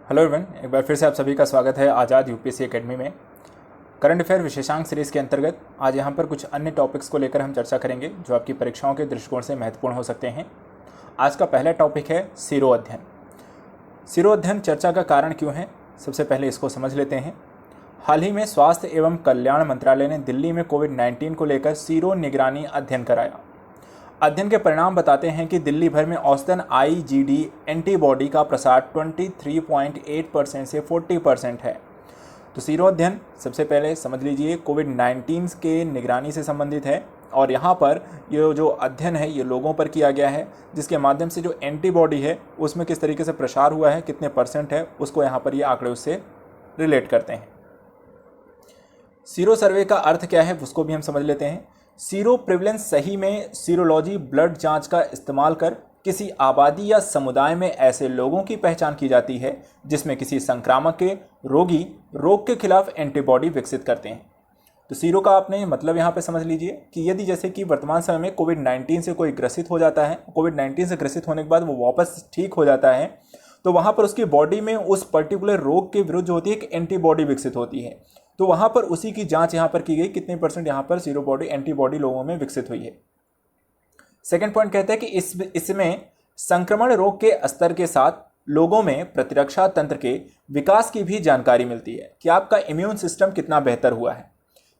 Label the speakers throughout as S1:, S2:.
S1: Hello everyone, एक बार फिर से आप सभी का स्वागत है आज़ाद यूपीएससी एकेडमी में। करंट अफेयर विशेषांक सीरीज़ के अंतर्गत आज यहाँ पर कुछ अन्य टॉपिक्स को लेकर हम चर्चा करेंगे जो आपकी परीक्षाओं के दृष्टिकोण से महत्वपूर्ण हो सकते हैं। आज का पहला टॉपिक है सीरो अध्ययन। सीरो अध्ययन चर्चा का कारण क्यों है, सबसे पहले इसको समझ लेते हैं। हाल ही में स्वास्थ्य एवं कल्याण मंत्रालय ने दिल्ली में कोविड-19 को लेकर सीरो निगरानी अध्ययन कराया। अध्ययन के परिणाम बताते हैं कि दिल्ली भर में औसतन IgD एंटीबॉडी का प्रसार 23.8% से 40% है। तो सीरो अध्ययन सबसे पहले समझ लीजिए कोविड-19 के निगरानी से संबंधित है और यहाँ पर ये जो अध्ययन है ये लोगों पर किया गया है, जिसके माध्यम से जो एंटीबॉडी है उसमें किस तरीके से प्रसार हुआ है, कितने % है, उसको यहाँ पर ये आंकड़े उससे रिलेट करते हैं। सीरो सर्वे का अर्थ क्या है उसको भी हम समझ लेते हैं। सीरो प्रिवलेंस सही में सीरोलॉजी ब्लड जांच का इस्तेमाल कर किसी आबादी या समुदाय में ऐसे लोगों की पहचान की जाती है जिसमें किसी संक्रामक के रोगी रोग के खिलाफ एंटीबॉडी विकसित करते हैं। तो सीरो का आपने मतलब यहाँ पे समझ लीजिए कि यदि जैसे कि वर्तमान समय में कोविड-19 से कोई ग्रसित हो जाता है, कोविड-19 से ग्रसित होने के बाद वो वापस ठीक हो जाता है, तो वहाँ पर उसकी बॉडी में उस पर्टिकुलर रोग के विरुद्ध जो होती है एक एंटीबॉडी विकसित होती है। तो वहाँ पर उसी की जांच यहाँ पर की गई, कितने % यहाँ पर सीरो बॉडी एंटीबॉडी लोगों में विकसित हुई है। सेकंड पॉइंट कहता है कि इसमें संक्रमण रोग के स्तर के साथ लोगों में प्रतिरक्षा तंत्र के विकास की भी जानकारी मिलती है कि आपका इम्यून सिस्टम कितना बेहतर हुआ है।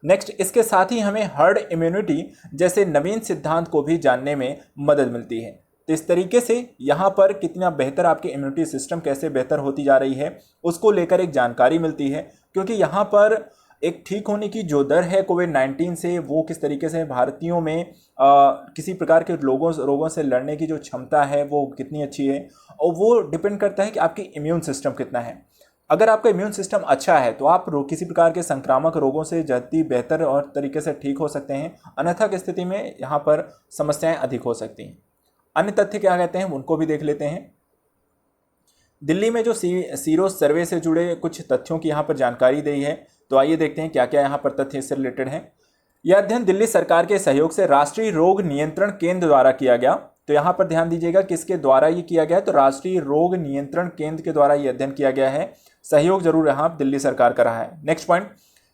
S1: नेक्स्ट, इसके साथ ही हमें हर्ड इम्यूनिटी जैसे नवीन सिद्धांत को भी जानने में मदद मिलती है। तो इस तरीके से यहाँ पर कितना बेहतर आपकी इम्यूनिटी सिस्टम कैसे बेहतर होती जा रही है उसको लेकर एक जानकारी मिलती है, क्योंकि यहाँ पर एक ठीक होने की जो दर है कोविड-19 से वो किस तरीके से भारतीयों में किसी प्रकार के रोगों से लड़ने की जो क्षमता है वो कितनी अच्छी है, और वो डिपेंड करता है कि आपकी इम्यून सिस्टम कितना है। अगर आपका इम्यून सिस्टम अच्छा है तो आप किसी प्रकार के संक्रामक रोगों से जल्दी बेहतर और तरीके से ठीक हो सकते हैं, अन्यथा की स्थिति में यहाँ पर समस्याएं अधिक हो सकती हैं। अन्य तथ्य क्या कहते हैं उनको भी देख लेते हैं। दिल्ली में जो सीरो सर्वे से जुड़े कुछ तथ्यों की यहाँ पर जानकारी दी है, तो आइए देखते हैं क्या क्या यहाँ पर तथ्य इससे रिलेटेड है। यह अध्ययन दिल्ली सरकार के सहयोग से राष्ट्रीय रोग नियंत्रण केंद्र द्वारा किया गया। तो यहाँ पर ध्यान दीजिएगा किसके द्वारा ये किया गया है, तो राष्ट्रीय रोग नियंत्रण केंद्र के द्वारा ये अध्ययन किया गया है। सहयोग जरूर यहाँ दिल्ली सरकार का रहा है। नेक्स्ट पॉइंट,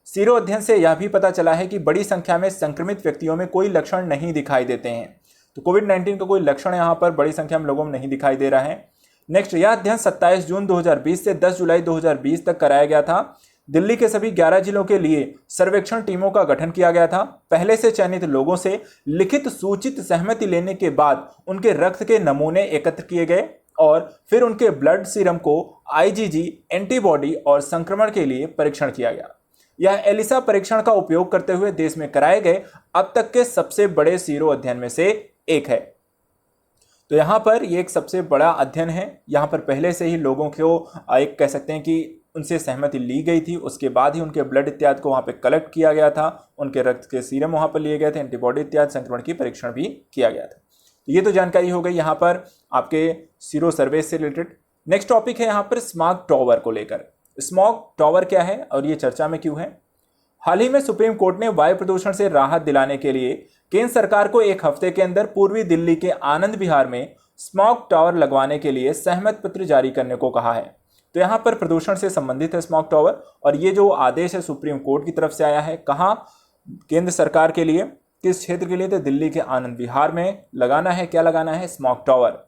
S1: सीरो अध्ययन से यह भी पता चला है कि बड़ी संख्या में संक्रमित व्यक्तियों में कोई लक्षण नहीं दिखाई देते हैं। तो कोविड-19 का कोई लक्षण यहाँ पर बड़ी संख्या में लोगों में नहीं दिखाई दे रहा है। नेक्स्ट, यह अध्ययन 27 जून 2020 से 10 जुलाई 2020 तक कराया गया था। दिल्ली के सभी 11 जिलों के लिए सर्वेक्षण टीमों का गठन किया गया था। पहले से चयनित लोगों से लिखित सूचित सहमति लेने के बाद उनके रक्त के नमूने एकत्र किए गए और फिर उनके ब्लड सीरम को IgG एंटीबॉडी और संक्रमण के लिए परीक्षण किया गया। यह एलिसा परीक्षण का उपयोग करते हुए देश में कराए गए अब तक के सबसे बड़े सीरो अध्ययन में से एक है। तो यहाँ पर ये एक सबसे बड़ा अध्ययन है। यहाँ पर पहले से ही लोगों को एक कह सकते हैं कि उनसे सहमति ली गई थी, उसके बाद ही उनके ब्लड इत्यादि को वहाँ पे कलेक्ट किया गया था, उनके रक्त के सीरम वहाँ पर लिए गए थे, एंटीबॉडी इत्यादि संक्रमण की परीक्षण भी किया गया था। तो ये तो जानकारी हो गई यहाँ पर आपके सीरो सर्वे से रिलेटेड। नेक्स्ट टॉपिक है यहाँ पर स्मॉग टॉवर को लेकर। स्मॉग टॉवर क्या है और ये चर्चा में क्यों है? हाल ही में सुप्रीम कोर्ट ने वायु प्रदूषण से राहत दिलाने के लिए केंद्र सरकार को एक हफ्ते के अंदर पूर्वी दिल्ली के आनंद विहार में स्मॉग टावर लगवाने के लिए सहमति पत्र जारी करने को कहा है। तो यहाँ पर प्रदूषण से संबंधित है स्मॉग टावर, और ये जो आदेश है सुप्रीम कोर्ट की तरफ से आया है, कहाँ केंद्र सरकार के लिए, किस क्षेत्र के लिए, तो दिल्ली के आनंद विहार में लगाना है। क्या लगाना है? Smog tower.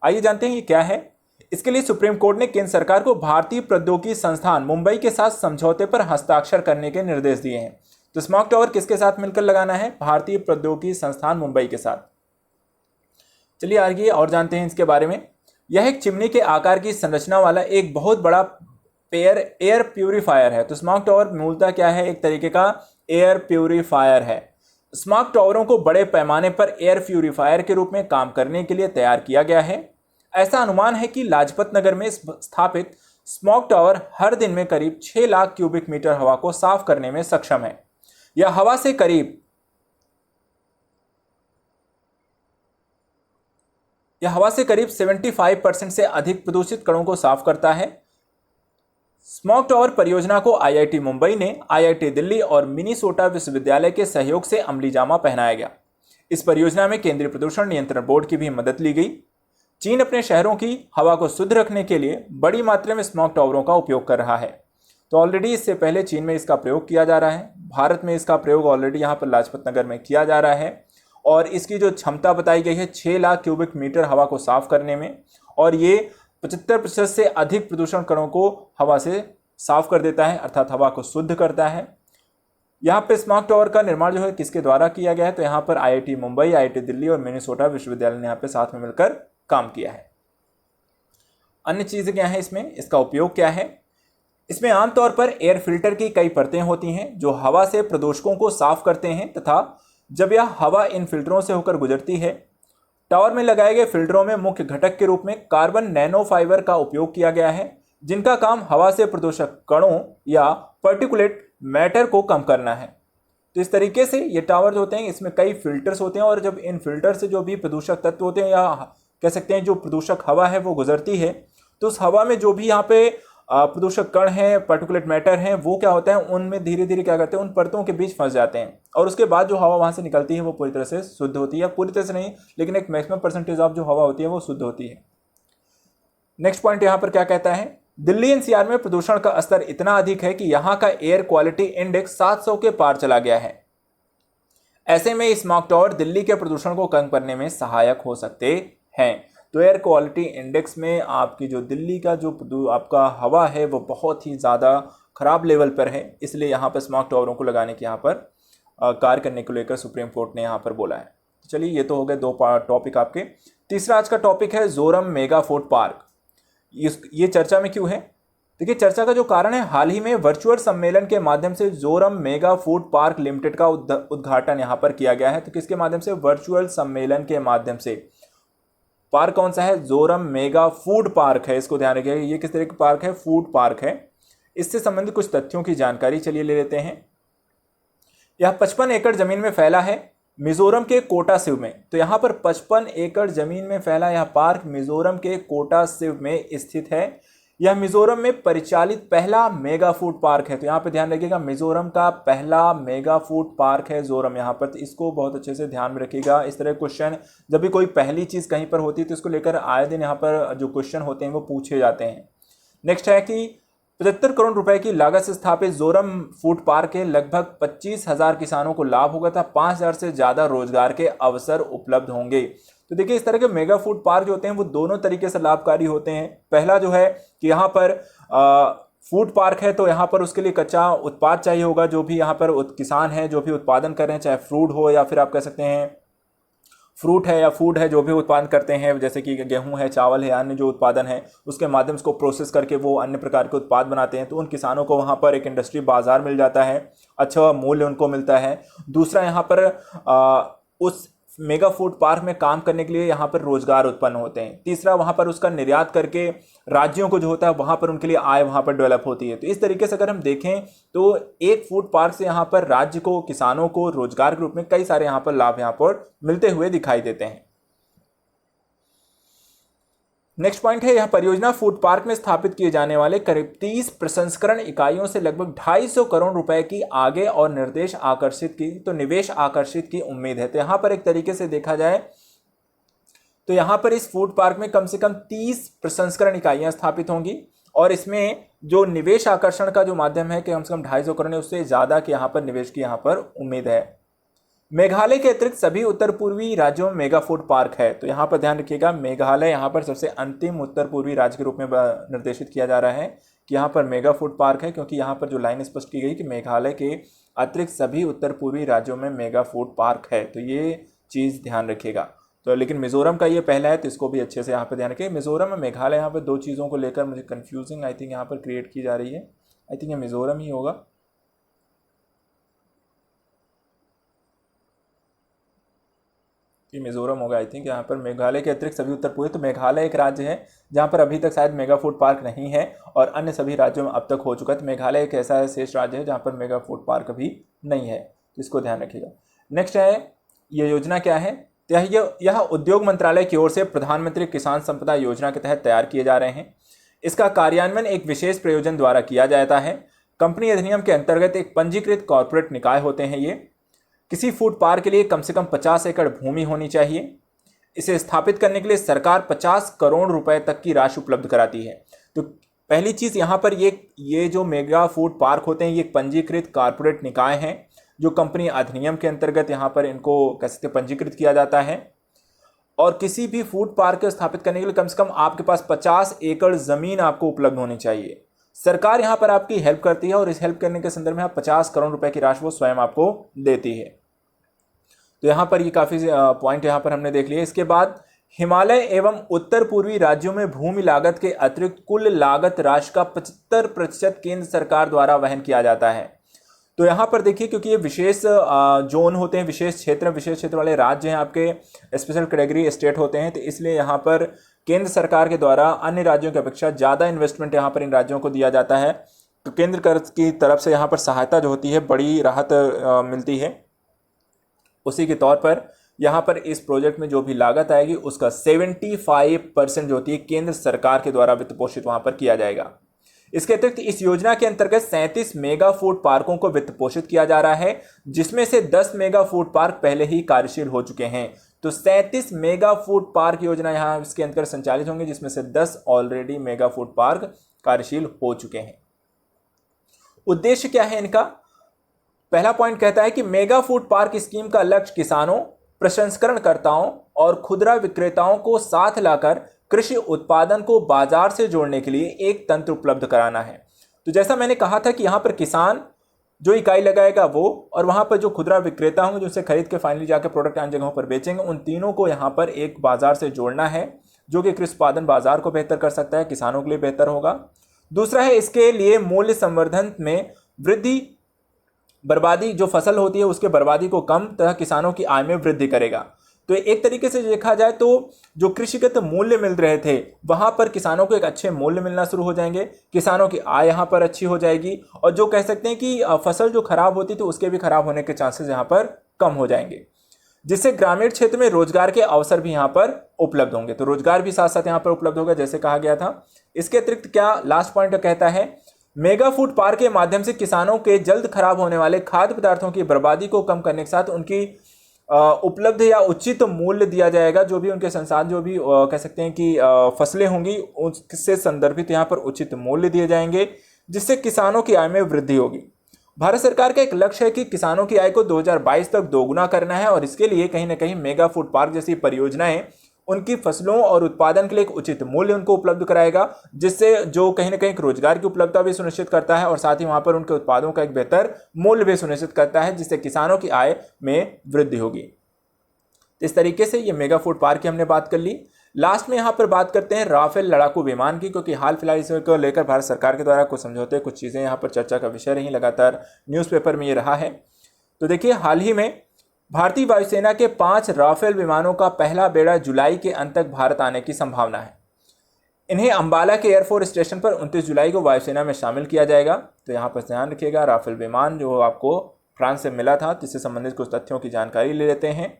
S1: आइए जानते हैं ये क्या है। इसके लिए सुप्रीम कोर्ट ने केंद्र सरकार को भारतीय प्रौद्योगिकी संस्थान मुंबई के साथ समझौते पर हस्ताक्षर करने के निर्देश दिए हैं। तो स्मॉग टावर किसके साथ मिलकर लगाना है? भारतीय प्रौद्योगिकी संस्थान मुंबई के साथ। चलिए आगे और जानते हैं इसके बारे में। यह एक चिमनी के आकार की संरचना वाला एक बहुत बड़ा एयर प्यूरिफायर है। तो स्मॉग टावर मूलतः क्या है? एक तरीके का एयर प्यूरिफायर है। स्मॉग टावरों को बड़े पैमाने पर एयर प्यूरिफायर के रूप में काम करने के लिए तैयार किया गया है। ऐसा अनुमान है कि लाजपत नगर में स्थापित स्मॉग टावर हर दिन में करीब 6 लाख क्यूबिक मीटर हवा को साफ करने में सक्षम है। यह हवा से करीब 75% से अधिक प्रदूषित कणों को साफ करता है। स्मॉग टावर परियोजना को IIT मुंबई ने IIT दिल्ली और मिनीसोटा विश्वविद्यालय के सहयोग से अमली जामा पहनाया गया। इस परियोजना में केंद्रीय प्रदूषण नियंत्रण बोर्ड की भी मदद ली गई। चीन अपने शहरों की हवा को शुद्ध रखने के लिए बड़ी मात्रा में स्मॉग टावरों का उपयोग कर रहा है। तो ऑलरेडी इससे पहले चीन में इसका प्रयोग किया जा रहा है, भारत में इसका प्रयोग ऑलरेडी यहाँ पर लाजपत नगर में किया जा रहा है और इसकी जो क्षमता बताई गई है 6 लाख क्यूबिक मीटर हवा को साफ करने में, और ये 75% से अधिक प्रदूषण कणों को हवा से साफ कर देता है, अर्थात हवा को शुद्ध करता है। यहाँ पे स्मॉग टावर का निर्माण जो है किसके द्वारा किया गया है, तो यहाँ पर आईआईटी मुंबई, आईआईटी दिल्ली और मिनेसोटा विश्वविद्यालय ने यहाँ पे साथ में मिलकर काम किया है। अन्य चीजें क्या है इसमें, इसका उपयोग क्या है, इसमें आमतौर पर एयर फिल्टर की कई परतें होती हैं जो हवा से प्रदूषकों को साफ करते हैं, तथा जब यह हवा इन फिल्टरों से होकर गुजरती है, टावर में लगाए गए फिल्टरों में मुख्य घटक के रूप में कार्बन नैनो फाइबर का उपयोग किया गया है, जिनका काम हवा से प्रदूषक कणों या पर्टिकुलेट मैटर को कम करना है। तो इस तरीके से ये टावर जो होते हैं इसमें कई फिल्टर्स होते हैं, और जब इन फिल्टर से जो भी प्रदूषक तत्व होते हैं या कह सकते हैं जो प्रदूषक हवा है वो गुजरती है, तो उस हवा में जो भी यहाँ पे प्रदूषक कण हैं, पर्टिकुलेट मैटर हैं, वो क्या होता है उनमें धीरे धीरे क्या करते हैं उन परतों के बीच फंस जाते हैं, और उसके बाद जो हवा वहाँ से निकलती है वो पूरी तरह से शुद्ध होती है। पूरी तरह से नहीं, लेकिन एक मैक्सिमम परसेंटेज ऑफ जो हवा होती है वो शुद्ध होती है। नेक्स्ट पॉइंट यहाँ पर क्या कहता है, दिल्ली एनसीआर में प्रदूषण का स्तर इतना अधिक है कि यहाँ का एयर क्वालिटी इंडेक्स 700 के पार चला गया है। ऐसे में स्मॉग टावर दिल्ली के प्रदूषण को कम करने में सहायक हो सकते हैं। तो एयर क्वालिटी इंडेक्स में आपकी जो दिल्ली का जो आपका हवा है वो बहुत ही ज़्यादा खराब लेवल पर है, इसलिए यहाँ पर स्मॉग टावरों को लगाने के यहाँ पर कार्य करने को लेकर सुप्रीम कोर्ट ने यहाँ पर बोला है। चलिए ये तो हो गए दो टॉपिक आपके। तीसरा आज का टॉपिक है जोरम मेगा फूड पार्क। ये चर्चा में क्यों है, देखिए चर्चा का जो कारण है, हाल ही में वर्चुअल सम्मेलन के माध्यम से Zoram mega food park limited का उद्घाटन यहाँ पर किया गया है। तो किसके माध्यम से, वर्चुअल सम्मेलन के माध्यम से। पार्क कौन सा है, जोरम मेगा फूड पार्क है, इसको ध्यान रखिएगा। ये किस तरह का पार्क है, फूड पार्क है। इससे संबंधित कुछ तथ्यों की जानकारी चलिए ले लेते हैं। यह 55 एकड़ जमीन में फैला है मिजोरम के कोटा सिव में। तो यहाँ पर 55 एकड़ जमीन में फैला यह पार्क मिजोरम के कोटा सिव में स्थित है। यह मिजोरम में परिचालित पहला मेगा फूड पार्क है। तो यहाँ पे ध्यान रखिएगा, मिजोरम का पहला मेगा फूड पार्क है जोरम यहाँ पर। तो इसको बहुत अच्छे से ध्यान में रखिएगा। इस तरह क्वेश्चन जब भी कोई पहली चीज़ कहीं पर होती है तो इसको लेकर आए दिन यहाँ पर जो क्वेश्चन होते हैं वो पूछे जाते हैं। नेक्स्ट है कि 75 करोड़ रुपए की लागत से स्थापित जोरम फूड पार्क के लगभग 25,000 किसानों को लाभ होगा था 5,000 से ज़्यादा रोजगार के अवसर उपलब्ध होंगे। तो देखिए इस तरह के मेगा फूड पार्क जो होते हैं वो दोनों तरीके से लाभकारी होते हैं। पहला जो है कि यहाँ पर फूड पार्क है तो यहाँ पर उसके लिए कच्चा उत्पाद चाहिए होगा, जो भी यहाँ पर किसान हैं जो भी उत्पादन कर रहे हैं, चाहे फ्रूट हो या फिर आप कह सकते हैं फ्रूट है या फूड है, जो भी उत्पादन करते हैं, जैसे कि गेहूं है, चावल है, अन्य जो उत्पादन है उसके माध्यम से प्रोसेस करके वो अन्य प्रकार के उत्पाद बनाते हैं। तो उन किसानों को वहाँ पर एक इंडस्ट्री बाजार मिल जाता है, अच्छा मूल्य उनको मिलता है। दूसरा यहाँ पर उस मेगा फूड पार्क में काम करने के लिए यहाँ पर रोजगार उत्पन्न होते हैं। तीसरा वहाँ पर उसका निर्यात करके राज्यों को जो होता है वहाँ पर उनके लिए आय वहाँ पर डेवलप होती है। तो इस तरीके से अगर हम देखें तो एक फूड पार्क से यहाँ पर राज्य को, किसानों को रोजगार के रूप में कई सारे यहाँ पर लाभ यहाँ पर मिलते हुए दिखाई देते हैं। नेक्स्ट पॉइंट है, यह परियोजना फूड पार्क में स्थापित किए जाने वाले करीब 30 प्रसंस्करण इकाइयों से लगभग 250 करोड़ रुपए की आगे और निवेश आकर्षित की उम्मीद है। तो यहाँ पर एक तरीके से देखा जाए तो यहाँ पर इस फूड पार्क में कम से कम 30 प्रसंस्करण इकाइयाँ स्थापित होंगी, और इसमें जो निवेश आकर्षण का जो माध्यम है कि कम से कम 250 करोड़, उससे ज़्यादा के यहाँ पर निवेश की यहाँ पर उम्मीद है। मेघालय के अतिरिक्त सभी उत्तर पूर्वी राज्यों में मेगा फूड पार्क है। तो यहाँ पर ध्यान रखिएगा, मेघालय यहाँ पर सबसे अंतिम उत्तर पूर्वी राज्य के रूप में निर्देशित किया जा रहा है कि यहाँ पर मेगा फूड पार्क है, क्योंकि यहाँ पर जो लाइन स्पष्ट की गई कि मेघालय के अतिरिक्त सभी उत्तर पूर्वी राज्यों में मेगा फूड पार्क है। तो ये चीज़ ध्यान रखिएगा। तो लेकिन मिजोरम का ये पहला है, तो इसको भी अच्छे से यहाँ पर ध्यान रखिए। मिजोरम और मेघालय यहाँ पर दो चीज़ों को लेकर मुझे कन्फ्यूजिंग आई थिंक यहाँ पर क्रिएट की जा रही है। आई थिंक ये मिजोरम ही होगा। मिजोरम होगा आई थिंक। यहाँ पर मेघालय के अतिरिक्त सभी उत्तर पूर्वी, तो मेघालय एक राज्य है जहाँ पर अभी तक शायद मेगा फूड पार्क नहीं है, और अन्य सभी राज्यों में अब तक हो चुका है। तो मेघालय एक ऐसा शेष राज्य है जहाँ पर मेगा फूड पार्क अभी नहीं है, तो इसको ध्यान रखिएगा। नेक्स्ट है, ये योजना क्या है, यह उद्योग मंत्रालय की ओर से प्रधानमंत्री किसान संपदा योजना के तहत तैयार किए जा रहे हैं। इसका कार्यान्वयन एक विशेष प्रयोजन द्वारा किया जाता है। कंपनी अधिनियम के अंतर्गत एक पंजीकृत कॉर्पोरेट निकाय होते हैं। ये किसी फूड पार्क के लिए कम से कम 50 एकड़ भूमि होनी चाहिए। इसे स्थापित करने के लिए सरकार 50 करोड़ रुपए तक की राशि उपलब्ध कराती है। तो पहली चीज यहाँ पर ये जो मेगा फूड पार्क होते हैं ये पंजीकृत कारपोरेट निकाय हैं, जो कंपनी अधिनियम के अंतर्गत यहाँ पर इनको कह सकते पंजीकृत किया जाता है। और किसी भी फूड पार्क को स्थापित करने के लिए कम से कम आपके पास 50 एकड़ जमीन आपको उपलब्ध होनी चाहिए। सरकार यहाँ पर आपकी हेल्प करती है और इस हेल्प करने के संदर्भ में 50 करोड़ रुपए की राशि वो स्वयं आपको देती है। तो यहाँ पर ये काफी पॉइंट यहाँ पर हमने देख लिया। इसके बाद हिमालय एवं उत्तर पूर्वी राज्यों में भूमि लागत के अतिरिक्त कुल लागत राशि का 75% केंद्र सरकार द्वारा वहन किया जाता है। तो यहाँ पर देखिए, क्योंकि ये विशेष जोन होते हैं, विशेष क्षेत्र वाले राज्य हैं, आपके स्पेशल कैटेगरी स्टेट होते हैं, तो इसलिए यहाँ पर केंद्र सरकार के द्वारा अन्य राज्यों की अपेक्षा ज़्यादा इन्वेस्टमेंट यहाँ पर इन राज्यों को दिया जाता है। तो केंद्र कर्ज की तरफ से यहाँ पर सहायता जो होती है, बड़ी राहत मिलती है। उसी के तौर पर यहाँ पर इस प्रोजेक्ट में जो भी लागत आएगी उसका 75% जो होती है केंद्र सरकार के द्वारा वित्त पोषित वहाँ पर किया जाएगा। इसके अतिरिक्त इस योजना के अंतर्गत 37 मेगा फूड पार्कों को वित्त पोषित किया जा रहा है, जिसमें से 10 मेगा फूड पार्क पहले ही कार्यशील हो चुके हैं। तो 37 मेगा फूड पार्क योजना यहाँ इसके अंतर्गत संचालित होंगे, जिसमें से 10 ऑलरेडी मेगा फूड पार्क कार्यशील हो चुके हैं। उद्देश्य क्या है इनका? पहला पॉइंट कहता है कि मेगा फूड पार्क स्कीम का लक्ष्य किसानों, प्रसंस्करणकर्ताओं और खुदरा विक्रेताओं को साथ लाकर कृषि उत्पादन को बाजार से जोड़ने के लिए एक तंत्र उपलब्ध कराना है। तो जैसा मैंने कहा था कि यहाँ पर किसान जो इकाई लगाएगा वो, और वहाँ पर जो खुदरा विक्रेता होंगे जो उसे खरीद के फाइनली जाकर प्रोडक्ट अन्य जगहों पर बेचेंगे, उन तीनों को यहाँ पर एक बाजार से जोड़ना है, जो कि कृषि उत्पादन बाजार को बेहतर कर सकता है, किसानों के लिए बेहतर होगा। दूसरा है, इसके लिए मूल्य संवर्धन में वृद्धि, बर्बादी जो फसल होती है उसके बर्बादी को कम तथा किसानों की आय में वृद्धि करेगा। तो एक तरीके से देखा जाए तो जो कृषिगत मूल्य मिल रहे थे वहां पर किसानों को एक अच्छे मूल्य मिलना शुरू हो जाएंगे, किसानों की आय यहाँ पर अच्छी हो जाएगी, और जो कह सकते हैं कि फसल जो खराब होती थी उसके भी खराब होने के चांसेस यहाँ पर कम हो जाएंगे, जिससे ग्रामीण क्षेत्र में रोजगार के अवसर भी यहाँ पर उपलब्ध होंगे। तो रोजगार भी साथ साथ यहाँ पर उपलब्ध होगा, जैसे कहा गया था। इसके अतिरिक्त क्या लास्ट पॉइंट कहता है, मेगा फूड पार्क के माध्यम से किसानों के जल्द खराब होने वाले खाद्य पदार्थों की बर्बादी को कम करने के साथ उनकी उपलब्ध या उचित मूल्य दिया जाएगा। जो भी उनके संसाधन, जो भी कह सकते हैं कि फसलें होंगी उससे संदर्भित यहाँ पर उचित मूल्य दिए जाएंगे, जिससे किसानों की आय में वृद्धि होगी। भारत सरकार का एक लक्ष्य है कि किसानों की आय को 2022 तक दोगुना करना है, और इसके लिए कहीं ना कहीं मेगा फूड पार्क जैसी परियोजनाएं उनकी फसलों और उत्पादन के लिए एक उचित मूल्य उनको उपलब्ध कराएगा, जिससे जो कहीं ना कहीं रोजगार की उपलब्धता भी सुनिश्चित करता है और साथ ही वहां पर उनके उत्पादों का एक बेहतर मूल्य भी सुनिश्चित करता है, जिससे किसानों की आय में वृद्धि होगी। इस तरीके से ये मेगा फूड पार्क की हमने बात कर ली। लास्ट में यहाँ पर बात करते हैं राफेल लड़ाकू विमान की, क्योंकि हाल फिलहाल इसको लेकर भारत सरकार के द्वारा कुछ समझौते, कुछ चीज़ें यहाँ पर चर्चा का विषय रही, लगातार न्यूज़पेपर में ये रहा है। तो देखिए, हाल ही में भारतीय वायुसेना के 5 राफेल विमानों का पहला बेड़ा जुलाई के अंत तक भारत आने की संभावना है। इन्हें अंबाला के एयरफोर्स स्टेशन पर 29 जुलाई को वायुसेना में शामिल किया जाएगा। तो यहाँ पर ध्यान रखिएगा, राफेल विमान जो आपको फ्रांस से मिला था, जिससे संबंधित कुछ तथ्यों की जानकारी ले लेते हैं।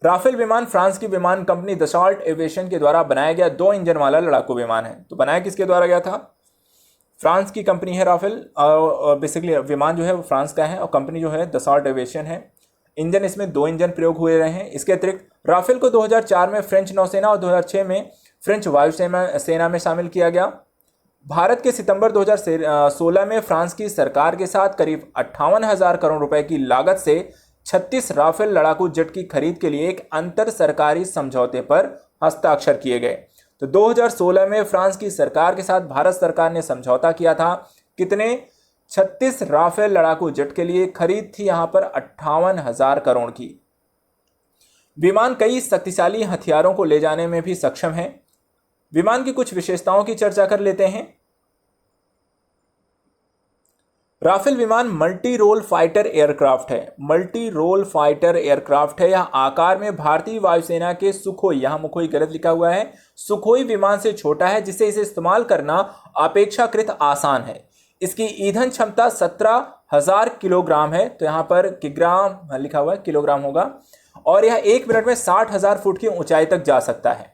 S1: राफेल विमान फ्रांस की विमान कंपनी दसॉल्ट एविएशन के द्वारा बनाया गया 2 इंजन वाला लड़ाकू विमान है। तो बनाया किसके द्वारा गया था? फ्रांस की कंपनी है राफेल, बेसिकली विमान जो है वो फ्रांस का है, और कंपनी जो है दसॉल्ट एविएशन है। इंजन इसमें 2 इंजन प्रयोग हुए रहे हैं। इसके अतिरिक्त राफेल को 2004 में फ्रेंच नौसेना और 2006 में फ्रेंच वायुसेना में शामिल किया गया। भारत के सितंबर 2016 में फ्रांस की सरकार के साथ करीब 58,000 करोड़ रुपए की लागत से 36 राफेल लड़ाकू जेट की खरीद के लिए एक अंतर सरकारी समझौते पर हस्ताक्षर किए गए। तो 2016 में फ्रांस की सरकार के साथ भारत सरकार ने समझौता किया था। कितने? 36 राफेल लड़ाकू जेट के लिए खरीद थी यहां पर 58,000 करोड़ की। विमान कई शक्तिशाली हथियारों को ले जाने में भी सक्षम है। विमान की कुछ विशेषताओं की चर्चा कर लेते हैं। राफेल विमान मल्टी रोल फाइटर एयरक्राफ्ट है। मल्टी रोल फाइटर एयरक्राफ्ट है। यह आकार में भारतीय वायुसेना के सुखोई, यहां मुखोई गलत लिखा हुआ है, सुखोई विमान से छोटा है, जिससे इसे इस्तेमाल करना अपेक्षाकृत आसान है। इसकी ईंधन क्षमता 17,000 किलोग्राम है। तो यहाँ पर किग्राम लिखा हुआ है, किलोग्राम होगा, और यह 1 मिनट में 60,000 फुट की ऊंचाई तक जा सकता है।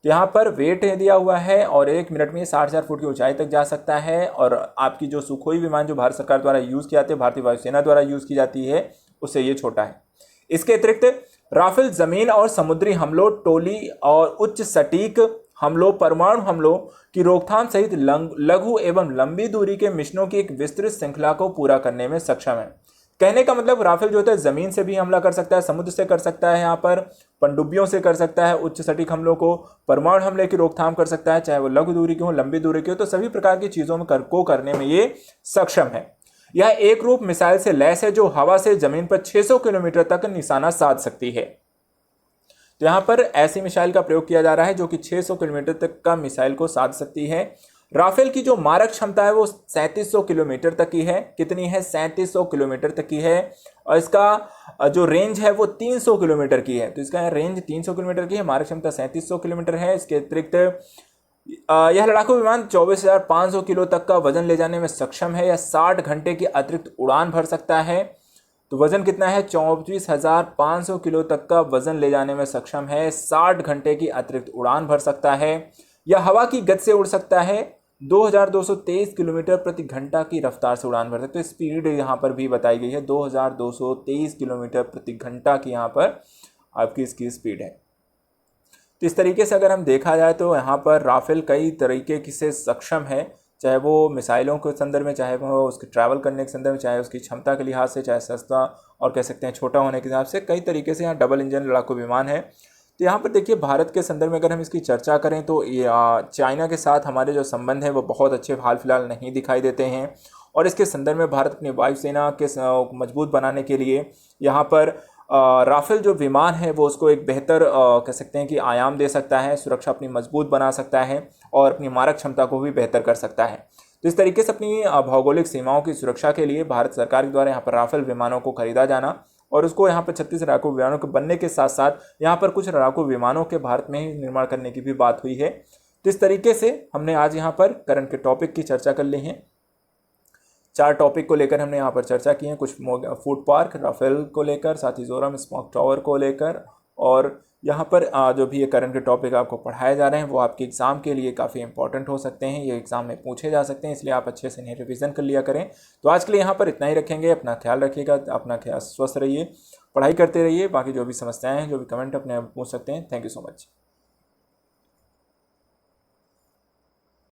S1: तो यहाँ पर वेट दिया हुआ है, और 1 मिनट में 60,000 फुट की ऊंचाई तक जा सकता है। और आपकी जो सुखोई विमान जो भारत सरकार द्वारा यूज़ किए जाते हैं, भारतीय वायुसेना द्वारा यूज़ की जाती है, उससे ये छोटा है। इसके अतिरिक्त राफेल जमीन और समुद्री हमलों, टोली और उच्च सटीक हमलों, परमाणु हमलों की रोकथाम सहित लघु एवं लंबी दूरी के मिशनों की एक विस्तृत श्रृंखला को पूरा करने में सक्षम है। कहने का मतलब राफेल जो होता है जमीन से भी हमला कर सकता है, समुद्र से कर सकता है, यहाँ पर पनडुब्बियों से कर सकता है, उच्च सटीक हमलों को, परमाणु हमले की रोकथाम कर सकता है, चाहे वो लघु दूरी की हो, लंबी दूरी की हो, तो सभी प्रकार की चीजों में को करने में ये सक्षम है। यह एक रूप मिसाइल से लैस है जो हवा से जमीन पर 600 किलोमीटर तक निशाना साध सकती है। तो यहां पर ऐसी मिसाइल का प्रयोग किया जा रहा है जो कि 600 किलोमीटर तक का मिसाइल को साध सकती है। राफेल की जो मारक क्षमता है वो 3700 किलोमीटर तक की है। कितनी है? 3700 किलोमीटर तक की है। और इसका जो रेंज है वो 300 किलोमीटर की है। तो इसका रेंज 300 किलोमीटर की है, मारक क्षमता 3700 किलोमीटर है। इसके अतिरिक्त यह लड़ाकू विमान 24,500 किलो तक का वजन ले जाने में सक्षम है। यह 60 घंटे की अतिरिक्त उड़ान भर सकता है। तो वजन कितना है? 24,500 किलो तक का वजन ले जाने में सक्षम है। 60 घंटे की अतिरिक्त उड़ान भर सकता है। यह हवा की गति से उड़ सकता है। 2223 किलोमीटर प्रति घंटा की रफ्तार से उड़ान भर सकते हैं। तो स्पीड यहाँ पर भी बताई गई है, 2223 किलोमीटर प्रति घंटा की यहाँ पर आपकी इसकी स्पीड है। तो इस तरीके से अगर हम देखा जाए तो यहाँ पर राफेल कई तरीके से सक्षम है, चाहे वो मिसाइलों के संदर्भ में, चाहे वो उसके ट्रैवल करने के संदर्भ में, चाहे उसकी क्षमता के लिहाज से, चाहे सस्ता और कह सकते हैं छोटा होने के हिसाब से, कई तरीके से यहाँ डबल इंजन लड़ाकू विमान है। तो यहाँ पर देखिए भारत के संदर्भ में अगर हम इसकी चर्चा करें तो चाइना के साथ हमारे जो संबंध हैं वो बहुत अच्छे हाल फिलहाल नहीं दिखाई देते हैं। और इसके संदर्भ में भारत अपनी वायुसेना के मजबूत बनाने के लिए यहाँ पर राफेल जो विमान है वो उसको एक बेहतर कह सकते हैं कि आयाम दे सकता है, सुरक्षा अपनी मजबूत बना सकता है और अपनी मारक क्षमता को भी बेहतर कर सकता है। तो इस तरीके से अपनी भौगोलिक सीमाओं की सुरक्षा के लिए भारत सरकार के द्वारा यहाँ पर राफेल विमानों को खरीदा जाना और उसको यहाँ पर 36 लड़ाकू विमानों के बनने के साथ साथ यहाँ पर कुछ लड़ाकू विमानों के भारत में ही निर्माण करने की भी बात हुई है। तो इस तरीके से हमने आज यहाँ पर करंट के टॉपिक की चर्चा कर ली है। 4 टॉपिक को लेकर हमने यहाँ पर चर्चा की है, कुछ फूड पार्क, राफेल को लेकर, साथ ही जोरम स्मॉक टावर को लेकर, और यहाँ पर जो भी ये करंट के टॉपिक आपको पढ़ाए जा रहे हैं वो आपके एग्ज़ाम के लिए काफ़ी इंपॉर्टेंट हो सकते हैं, ये एग्ज़ाम में पूछे जा सकते हैं, इसलिए आप अच्छे से इन्हें रिवीजन कर लिया करें। तो आज के लिए यहाँ पर इतना ही रखेंगे। अपना ख्याल रखिएगा, अपना ख्याल स्वस्थ रहिए, पढ़ाई करते रहिए। बाकी जो भी समस्याएँ हैं, जो भी कमेंट अपने आप पूछ सकते हैं। Thank you so much.